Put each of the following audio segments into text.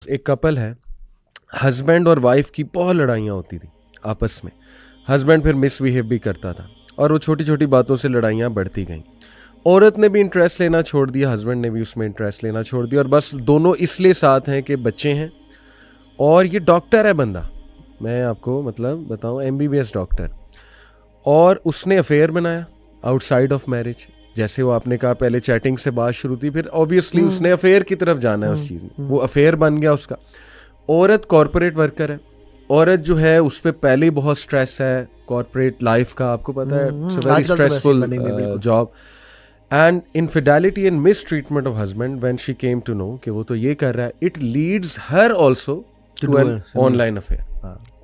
एक कपल है, हस्बैंड और वाइफ की बहुत लड़ाइयाँ होती थी आपस में। हस्बैंड फिर मिसबिहेव भी करता था और वो छोटी छोटी बातों से लड़ाइयाँ बढ़ती गईं। औरत ने भी इंटरेस्ट लेना छोड़ दिया, हस्बैंड ने भी उसमें इंटरेस्ट लेना छोड़ दिया, और बस दोनों इसलिए साथ हैं कि बच्चे हैं और ये डॉक्टर है बंदा, मैं आपको मतलब बताऊं MBBS डॉक्टर, और उसने अफेयर बनाया आउटसाइड ऑफ मैरिज। जैसे वो आपने कहा पहले चैटिंग से बात शुरू थी, फिर ऑब्वियसली उसने अफेयर की तरफ जाना है उस चीज़ में, वो अफेयर बन गया उसका। औरत कॉरपोरेट वर्कर है, औरत जो है उस पर पहले ही बहुत स्ट्रेस है कॉरपोरेट लाइफ का, आपको पता है, very stressful job. And infidelity and mistreatment of husband when she came to know कि वो तो ये कर रहा है, it leads her also to an online affair,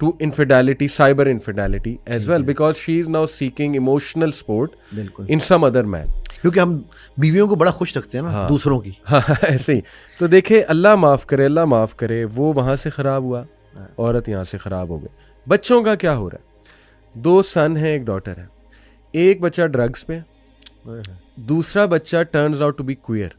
to infidelity, cyber infidelity as well, because she is now seeking emotional support in some other man. क्योंकि हम बीवियों को बड़ा खुश रखते हैं ना, हाँ, दूसरों की। हाँ, ऐसे ही। तो देखे, अल्लाह माफ़ करे, अल्लाह माफ़ करे, वो वहाँ से ख़राब हुआ, औरत यहाँ से ख़राब हो गई। बच्चों का क्या हो रहा है? 2 सन हैं, 1 डॉटर है। एक बच्चा ड्रग्स पे, दूसरा बच्चा turns out to be queer,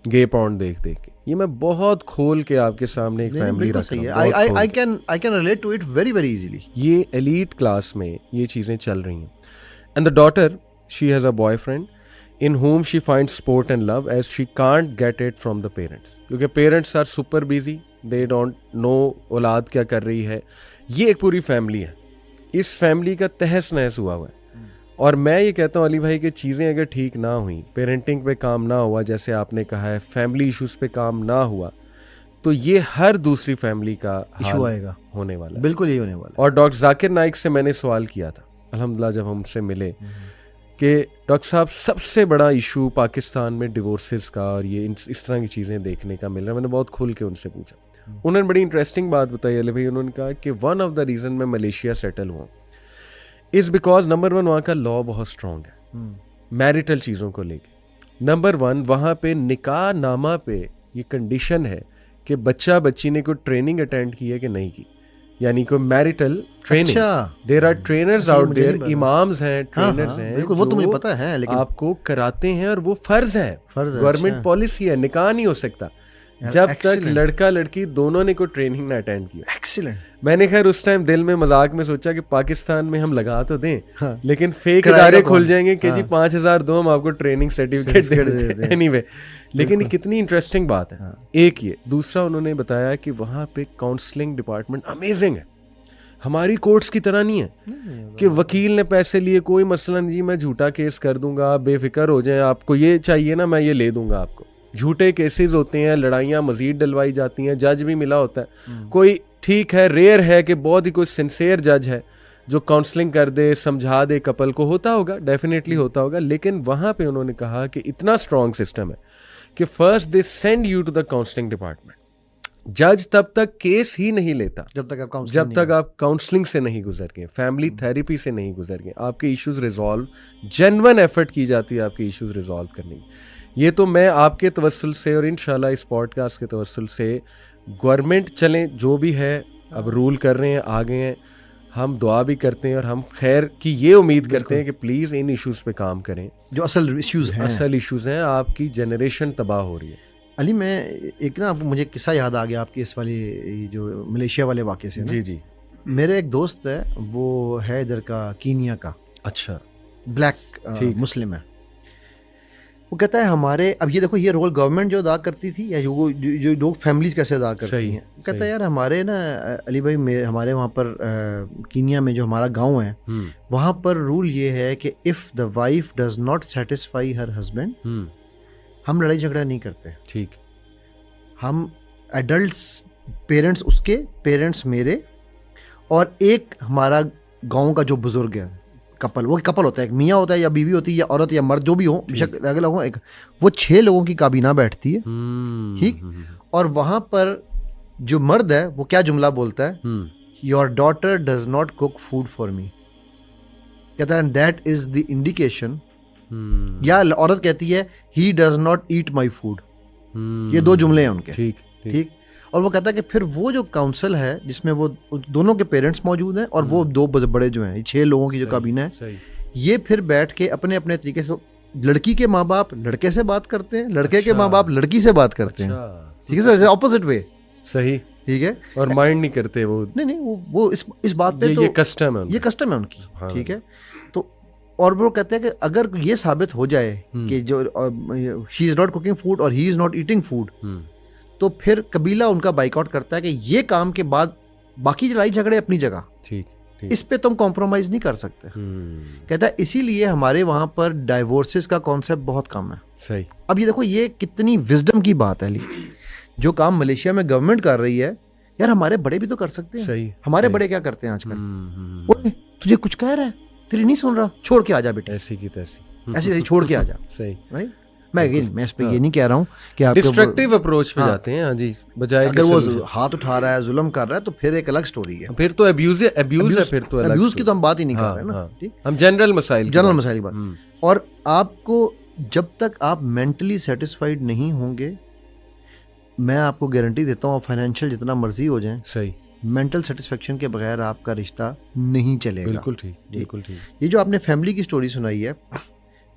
gay porn देख देख के। ये मैं बहुत खोल के आपके सामने एक फैमिली रख रहा हूँ। I can relate to it very very easily. ये एलीट क्लास में ये चीज़ें चल रही हैं। And the daughter, she has a boyfriend in whom she finds sport and love as she can't get it from the parents, क्योंकि parents are super busy, they don't know औलाद क्या कर रही है। ये एक पूरी फैमिली है, इस फैमिली का तहस नहस हुआ है। और मैं ये कहता हूँ अली भाई कि चीज़ें अगर ठीक ना हुई, पेरेंटिंग पे काम ना हुआ, जैसे आपने कहा है फैमिली इश्यूज पे काम ना हुआ, तो ये हर दूसरी फैमिली का इशू आएगा, होने वाला, बिल्कुल यही होने वाला। और डॉक्टर जाकिर नाइक से मैंने सवाल किया था अल्हम्दुलिल्लाह जब हमसे मिले कि डॉक्टर साहब सबसे बड़ा इशू पाकिस्तान में डिवोर्सेस का और ये इस तरह की चीज़ें देखने का मिल रहा है। मैंने बहुत खुल के उनसे पूछा, उन्होंने बड़ी इंटरेस्टिंग बात बताई अली भाई। उन्होंने कहा कि वन ऑफ द रीज़न मैं मलेशिया सेटल हुआ इज़ बिकॉज नंबर 1 वहाँ का लॉ बहुत स्ट्रॉन्ग है मैरिटल चीज़ों को लेके। नंबर 1 वहाँ पे निकाह नामा पे ये कंडीशन है कि बच्चा बच्ची ने कोई ट्रेनिंग अटेंड की है कि नहीं की, यानी कोई marital training. There are trainers out there, imams हैं, ट्रेनर्स हैं, वो तो मुझे पता है, लेकिन आपको कराते हैं और वो फर्ज है, गवर्नमेंट पॉलिसी है। निकाह नहीं हो सकता जब तक लड़का लड़की दोनों ने कोई ट्रेनिंग ना अटेंड किया। एक्सीलेंट। मैंने खैर उस टाइम दिल में मजाक में सोचा कि पाकिस्तान में हम लगा तो दें, हाँ, लेकिन फेक इदारे खुल जाएंगे कि जी 5,000 दो, हम आपको ट्रेनिंग सर्टिफिकेट दे देते हैं। एनीवे, लेकिन कितनी इंटरेस्टिंग बात है। एक ये, दूसरा उन्होंने बताया कि वहाँ पे काउंसलिंग डिपार्टमेंट अमेजिंग है, हमारी कोर्ट्स की तरह नहीं है कि वकील ने पैसे लिए, कोई मसला नहीं जी मैं झूठा केस कर दूंगा, आप बेफिक्र हो जाएं, आपको ये चाहिए ना मैं ये ले दूंगा आपको। झूठे केसेस होते हैं, लड़ाइयाँ मजीद डलवाई जाती हैं, जज भी मिला होता है कोई, ठीक है, रेयर है कि बहुत ही कोई सिंसियर जज है जो काउंसलिंग कर दे, समझा दे कपल को, होता होगा, डेफिनेटली होता होगा। लेकिन वहाँ पे उन्होंने कहा कि इतना स्ट्रॉन्ग सिस्टम है कि first they send you to the counselling department. जज तब तक केस ही नहीं लेता जब तक आप काउंसलिंग से नहीं गुजर गए, फैमिली थेरेपी से नहीं गुजर गए, आपके इश्यूज रिजॉल्व, जेन्युइन एफर्ट की जाती है आपके इश्यूज रिजॉल्व करने की। ये तो मैं आपके तवस्सुल से और इंशाल्लाह इस पॉडकास्ट के तवस्सुल से, गवर्नमेंट चलें जो भी है अब रूल कर रहे हैं, आ गए हैं, हम दुआ भी करते हैं और हम खैर की ये उम्मीद करते हैं कि प्लीज़ इन इश्यूज़ पे काम करें जो असल इश्यूज़ हैं। आपकी जनरेशन तबाह हो रही है। अली, मैं एक ना मुझे किस्सा याद आ गया आपकी इस वाली जो मलेशिया वाले वाक़े से। जी जी। मेरे एक दोस्त है, वो है इधर का, कीनिया का। अच्छा। ब्लैक मुस्लिम है। वो कहता है हमारे, अब ये देखो ये रोल गवर्नमेंट जो अदा करती थी या जो लोग फैमिलीज कैसे अदा करती हैं। कहता है यार हमारे ना अली भाई, हमारे वहाँ पर कीनिया में जो हमारा गांव है, वहाँ पर रूल ये है कि if the wife does not satisfy her husband, हम लड़ाई झगड़ा नहीं करते। ठीक। हम एडल्ट्स, पेरेंट्स उसके, पेरेंट्स मेरे, और एक हमारा गाँव का जो बुजुर्ग है, कपल, वो कपल होता है, एक मियाँ होता है या बीवी होती है या औरत या मर्द जो भी हो, बेशक अलग अलग हो, एक वो 6 लोगों की काबीना बैठती है। ठीक। और वहाँ पर जो मर्द है वो क्या जुमला बोलता है, your daughter does not cook food for me. कहता है दैट इज द इंडिकेशन, या औरत कहती है he does not eat my food. ये 2 जुमले हैं उनके। ठीक। और वो कहता है कि फिर वो जो काउंसिल है जिसमें वो दोनों के पेरेंट्स मौजूद हैं और वो 2 बड़े जो हैं, 6 लोगों की जो काबीना है, ये फिर बैठ के अपने अपने तरीके से, लड़की के माँ बाप लड़के से बात करते हैं, लड़के के माँ बाप लड़की से बात करते हैं। ठीक है सर, ऑपोजिट वे। सही, ठीक है, और माइंड नहीं करते वो, नहीं वो इस बात पे तो ये कस्टम है, ये कस्टम है उनकी, ठीक है। तो और वो कहते हैं कि अगर ये साबित हो जाए कि जो she is not cooking food और he is not eating food, तो फिर कबीला उनका बाइकआउट करता है कि ये काम के बाद बाकी लड़ाई झगड़े अपनी जगह, ठीक, इस पे तुम कॉम्प्रोमाइज नहीं कर सकते। कहता है इसीलिए हमारे वहां पर डाइवोर्सेस का कॉन्सेप्ट बहुत कम है। सही। अब ये देखो ये कितनी विजडम की बात है, जो काम मलेशिया में गवर्नमेंट कर रही है यार हमारे बड़े भी तो कर सकते हैं। सही, हमारे सही। बड़े क्या करते हैं आजकल, तुझे कुछ कह रहा है, तेरी नहीं सुन रहा, छोड़ के आ जा बेटे, ऐसी की तैसी, ऐसे छोड़ के आ जा। सही, राइट। मैं इस पे ये नहीं कह रहा हूँ कि आप डिस्ट्रक्टिव अप्रोच पे जाते हैं। हाँ जी, बजाय अगर वो हाथ उठा रहा है, जुल्म कर रहा है, तो फिर एक अलग स्टोरी है, फिर तो अब्यूज है, फिर तो अलग अब्यूज की तो हम बात ही नहीं कर रहे ना, ठीक। हम जनरल मसाइल की बात। और आपको जब तक आप मेंटली सेटिस्फाइड नहीं होंगे, मैं आपको गारंटी देता हूँ, फाइनेंशियल जितना मर्जी हो जाए, सही, मेंटल सेटिस्फेक्शन के बगैर आपका रिश्ता नहीं चलेगा। बिल्कुल ठीक, बिल्कुल ठीक। ये जो आपने फैमिली की स्टोरी सुनाई है,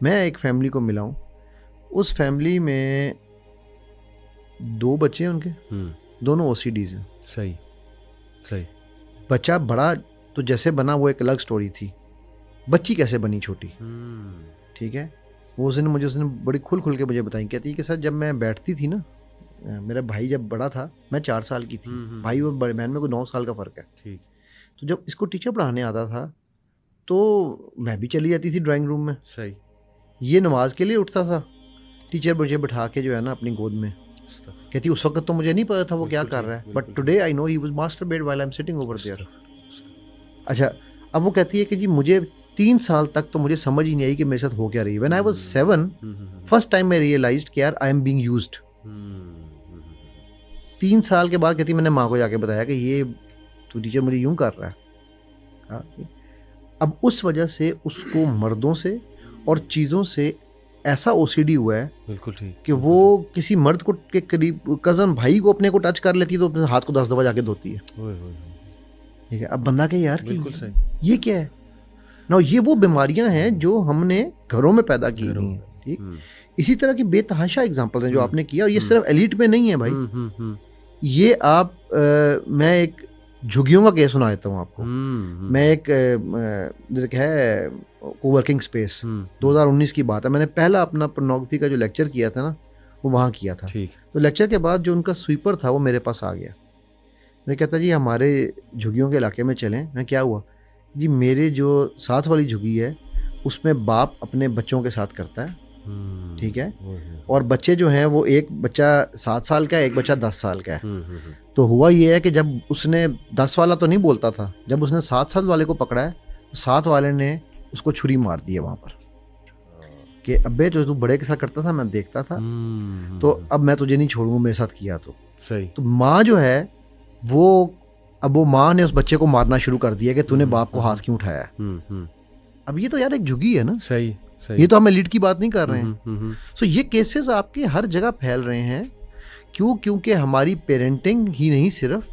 मैं एक फैमिली को मिला हूँ, उस फैमिली में 2 बच्चे हैं उनके, दोनों OCDs हैं। सही, सही। बच्चा बड़ा तो जैसे बना वो एक अलग स्टोरी थी, बच्ची कैसे बनी छोटी, ठीक है। वो उसने बड़ी खुल के मुझे बताई, कहती है कि सर जब मैं बैठती थी ना, मेरा भाई जब बड़ा था, मैं 4 साल की थी, भाई वो बड़े बहन में कोई 9 साल का फ़र्क है, ठीक। तो जब इसको टीचर पढ़ाने आता था तो मैं भी चली जाती थी ड्राइंग रूम में। सही। ये नमाज के लिए उठता था, टीचर मुझे बिठा के जो है ना अपनी गोद में, कहती उस वक्त तो मुझे नहीं पता था वो क्या कर रहा है, but today I know he was masturbate while I am sitting over there. अच्छा, अब वो कहती है कि जी मुझे 3 साल तक तो मुझे समझ ही नहीं आई कि मेरे साथ हो क्या रही है। When I was 7 first time I realised कि यार आई एम बीइंग यूज्ड। 3 साल के बाद कहती मैंने माँ को जाके बताया कि ये तो टीचर मुझे यूं कर रहा है। हाँ, अब उस वजह से उसको मर्दों से और चीज़ों से ऐसा OCD हुआ है, बिल्कुल ठीक, कि वो किसी मर्द को के करीब कज़न भाई को अपने को टच कर लेती है तो अपने हाथ को 10 दफ़ा जाके धोती है। ठीक है, अब बंदा कहे यार कि ये क्या है ना, ये वो बीमारियां हैं जो हमने घरों में पैदा की हुई हैं, ठीक। इसी तरह की बेतहाशा एग्जांपल्स हैं जो आपने किया, और ये सिर्फ एलीट में नहीं है भाई। ये आप मैं एक झुग्गियों का केस सुना देता हूँ आपको। मैं एक है कोवर्किंग स्पेस, 2019 की बात है, मैंने पहला अपना पोर्नोग्राफी का जो लेक्चर किया था ना वो वहाँ किया था। तो लेक्चर के बाद जो उनका स्वीपर था वो मेरे पास आ गया, मैं कहता जी हमारे झुग्गियों के इलाके में चलें। मैं क्या हुआ जी, मेरे जो साथ वाली झुग्गी है उसमें बाप अपने बच्चों के साथ करता है, ठीक है, और बच्चे जो हैं वो एक बच्चा 7 साल का है, एक बच्चा 10 साल का है। तो हुआ ये है कि जब उसने 10 वाला तो नहीं बोलता था, जब उसने 7 साल वाले को पकड़ा है तो 7 वाले ने उसको छुरी मार दी है वहाँ पर कि अबे जो तू बड़े के साथ करता था मैं देखता था, तो अब मैं तुझे नहीं छोड़ूंगा, मेरे साथ किया तो सही। तो माँ जो है वो माँ ने उस बच्चे को मारना शुरू कर दिया कि तूने बाप को हाथ क्यों उठाया। अब ये तो यार एक झुग्गी है ना, सही, ये तो हम एलीट की बात नहीं कर रहे हैं। सो ये केसेस आपके हर जगह फैल रहे हैं, क्योंकि हमारी पेरेंटिंग ही नहीं, सिर्फ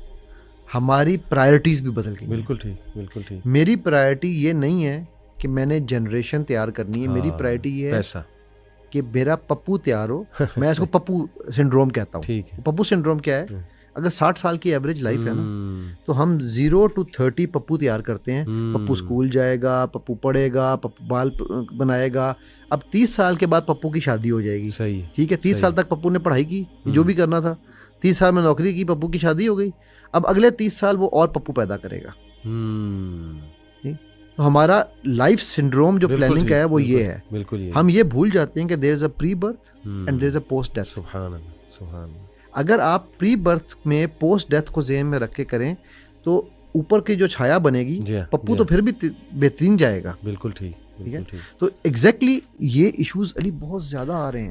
हमारी प्रायोरिटीज भी बदल गई। बिल्कुल ठीक, बिल्कुल ठीक। मेरी प्रायोरिटी ये नहीं है कि मैंने जनरेशन तैयार करनी है, मेरी प्रायोरिटी ये है कि मेरा पप्पू तैयार हो। मैं इसको पप्पू सिंड्रोम कहता हूँ। पप्पू सिंड्रोम क्या है, अगर 60 साल की एवरेज लाइफ है ना, तो हम 0 to 30 पप्पू तैयार करते हैं। पप्पू स्कूल जाएगा, पप्पू पढ़ेगा, पप्पू बाल बनाएगा। अब 30 साल के बाद पप्पू की शादी हो जाएगी, सही, ठीक है। 30 साल तक पप्पू ने पढ़ाई की, जो भी करना था, 30 साल में नौकरी की, पप्पू की शादी हो गई। अब अगले 30 साल वो और पप्पू पैदा करेगा। तो हमारा लाइफ सिंड्रोम जो प्लानिंग का है वो ये है। बिल्कुल, हम ये भूल जाते हैं कि there is a pre birth and there is a post death. सुभान अल्लाह, सुभान अल्लाह। अगर आप प्री बर्थ में पोस्ट डेथ को ज़हन में रख के करें तो ऊपर की जो छाया बनेगी, पप्पू तो फिर भी बेहतरीन जाएगा। बिल्कुल ठीक, ठीक है। तो एग्जैक्टली ये इश्यूज अली बहुत ज़्यादा आ रहे हैं।